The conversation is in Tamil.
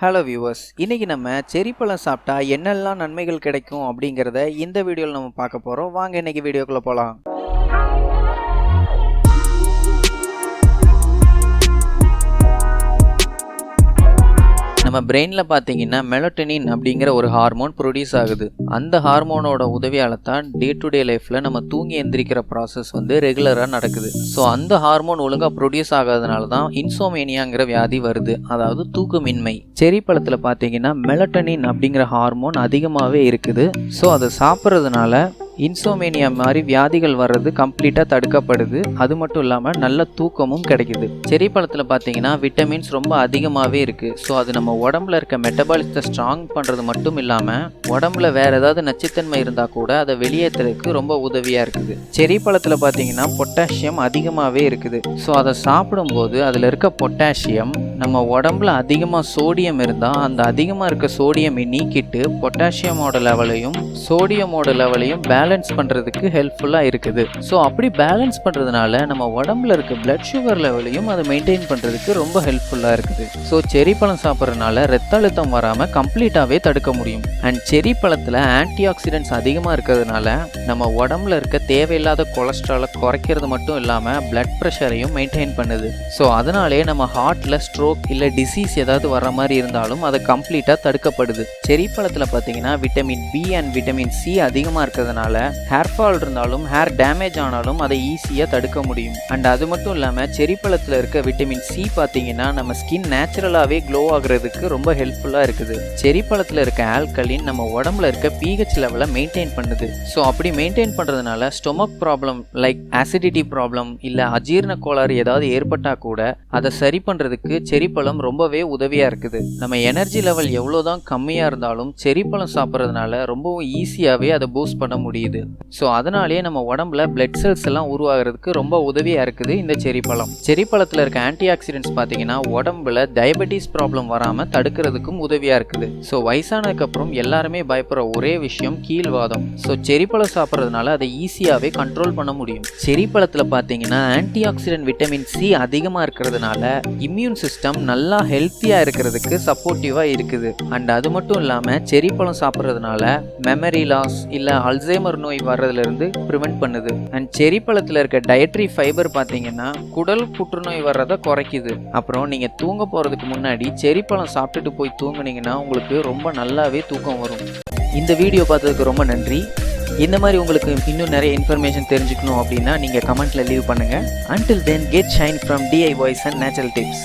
ஹலோ வியூவர்ஸ், இன்னைக்கு நம்ம செரி பழம் சாப்பிட்டா என்னெல்லாம் நன்மைகள் கிடைக்கும் அப்படிங்கிறத இந்த வீடியோவில் நம்ம பார்க்க போகிறோம். வாங்க இன்னைக்கு வீடியோக்குள்ளே போகலாம். நம்ம பிரெயினில் பார்த்தீங்கன்னா மெலட்டோனின் அப்படிங்கிற ஒரு ஹார்மோன் ப்ரொடியூஸ் ஆகுது. அந்த ஹார்மோனோட உதவியால் தான் டே டு டே லைஃப்பில் நம்ம தூங்கி எந்திரிக்கிற ப்ராசஸ் ரெகுலராக நடக்குது. ஸோ அந்த ஹார்மோன் ஒழுங்காக ப்ரொடியூஸ் ஆகாதனால தான் இன்சோமேனியாங்கிற வியாதி வருது, அதாவது தூக்கமின்மை. செரி பழத்தில் பார்த்தீங்கன்னா மெலட்டோனின் அப்படிங்கிற ஹார்மோன் அதிகமாகவே இருக்குது. ஸோ அதை சாப்பிட்றதுனால இன்சோமேனியா மாதிரி வியாதிகள் வர்றது கம்ப்ளீட்டாக தடுக்கப்படுது. அது மட்டும் இல்லாமல் நல்ல தூக்கமும் கிடைக்குது. செரி பழத்தில் பார்த்தீங்கன்னா விட்டமின்ஸ் ரொம்ப அதிகமாகவே இருக்குது. ஸோ அது நம்ம உடம்புல இருக்க மெட்டபாலிசத்தை ஸ்ட்ராங் பண்ணுறது மட்டும் இல்லாமல் உடம்புல வேறு ஏதாவது நச்சுத்தன்மை இருந்தால் கூட அதை வெளியேற்றுறதுக்கு ரொம்ப உதவியாக இருக்குது. செரி பழத்தில் பார்த்தீங்கன்னா பொட்டாசியம் அதிகமாகவே இருக்குது. ஸோ அதை சாப்பிடும்போது அதில் இருக்க பொட்டாசியம் நம்ம உடம்புல அதிகமாக சோடியம் இருந்தால் அந்த அதிகமாக இருக்க சோடியமை நீக்கிட்டு பொட்டாசியமோட லெவலையும் சோடியமோட லெவலையும் பேலன்ஸ் பண்ணுறதுக்கு ஹெல்ப்ஃபுல்லாக இருக்குது. ஸோ அப்படி பேலன்ஸ் பண்ணுறதுனால நம்ம உடம்புல இருக்க பிளட் சுகர் லெவலையும் அதை மெயின்டைன் பண்ணுறதுக்கு ரொம்ப ஹெல்ப்ஃபுல்லாக இருக்குது. ஸோ செரி பழம் சாப்பிட்றதுனால ரத்த அழுத்தம் வராமல் கம்ப்ளீட்டாகவே தடுக்க முடியும். அண்ட் செரி பழத்தில் ஆன்டி ஆக்சிடென்ட்ஸ் அதிகமாக இருக்கிறதுனால நம்ம உடம்புல இருக்க தேவையில்லாத கொலஸ்ட்ராலை குறைக்கிறது மட்டும் இல்லாமல் பிளட் ப்ரெஷரையும் மெயின்டைன் பண்ணுது. ஸோ அதனாலே நம்ம ஹார்ட்டில் ஸ்ட்ரோக் இல்லை டிசீஸ் ஏதாவது வர மாதிரி இருந்தாலும் அதை கம்ப்ளீட்டாக தடுக்கப்படுது. செரி பழத்தில் பார்த்தீங்கன்னா vitamin B and vitamin C அதிகமாக இருக்கிறதுனால ஹேர் ஃபால் இருந்தாலும் ஹேர் டேமேஜ் ஆனாலும் அதை ஈஸியாக தடுக்க முடியும். அண்ட் அது மட்டும் இல்லாமல் செரி பழத்தில் இருக்க விட்டமின் சி பார்த்தீங்கன்னா நம்ம ஸ்கின் நேச்சுரலாகவே க்ளோ ஆகுறதுக்கு ரொம்ப ஹெல்ப்ஃபுல்லாக இருக்குது. செரி பழத்தில் இருக்க ஆல்கலின் நம்ம உடம்புல இருக்க pH லெவலை மெயின்டைன் பண்ணுது. ஸோ அப்படி மெயின்டைன் பண்ணுறதுனால stomach problem like acidity problem இல்லை அஜீரண கோளாறு ஏதாவது ஏற்பட்டால் கூட அதை சரி பண்ணுறதுக்கு செரி பழம் ரொம்பவே உதவியாக இருக்குது. நம்ம எனர்ஜி லெவல் எவ்வளோதான் கம்மியாக இருந்தாலும் செரி பழம் சாப்பிட்றதுனால ரொம்பவும் ஈஸியாகவே அதை பூஸ்ட் பண்ண முடியுது. ஸோ அதனாலேயே நம்ம உடம்புல பிளட் செல்ஸ் எல்லாம் உருவாகிறதுக்கு ரொம்ப உதவியாக இருக்குது இந்த செரி பழம். செரி பழத்தில் இருக்க ஆன்டி ஆக்சிடென்ட்ஸ் பார்த்தீங்கன்னா உடம்புல டயபெட்டிஸ் ப்ராப்ளம் வராமல் தடுக்கிறதுக்கும் உதவியாக இருக்குது. ஸோ வயசானதுக்கப்புறம் எல்லாருமே பயப்படுற ஒரே விஷயம் கீழ்வாதம். ஸோ செரி பழம் சாப்பிட்றதுனால அதை ஈஸியாகவே கண்ட்ரோல் பண்ண முடியும். செரி பழத்தில் பார்த்தீங்கன்னா ஆன்டி ஆக்சிடென்ட் விட்டமின் சி அதிகமாக இருக்கிறதுனால இம்யூன் சிஸ்டம் நல்லா ஹெல்த்தியாக இருக்கிறதுக்கு சப்போர்ட்டிவாக இருக்குது. அண்ட் அது மட்டும் இல்லாமல் செரி பழம் சாப்பிட்றதுனால மெமரி லாஸ் இல்லை அல்சைமர் நோய் வர்றதுலேருந்து ப்ரிவென்ட் பண்ணுது. அண்ட் செரி பழத்தில் இருக்க டயட்ரி ஃபைபர் பார்த்தீங்கன்னா குடல் புற்றுநோய் வர்றதை குறைக்குது. அப்புறம் நீங்கள் தூங்க போகிறதுக்கு முன்னாடி செரி பழம் சாப்பிட்டுட்டு போய் தூங்குனீங்கன்னா உங்களுக்கு ரொம்ப நல்லாவே தூக்கம் வரும். இந்த வீடியோ பார்த்ததுக்கு ரொம்ப நன்றி. இந்த மாதிரி உங்களுக்கு இன்னும் நிறைய இன்ஃபர்மேஷன் தெரிஞ்சுக்கணும் அப்படின்னா நீங்கள் கமெண்ட்டில் லீவ் பண்ணுங்கள். Until then, get shine from DIYs and natural tips.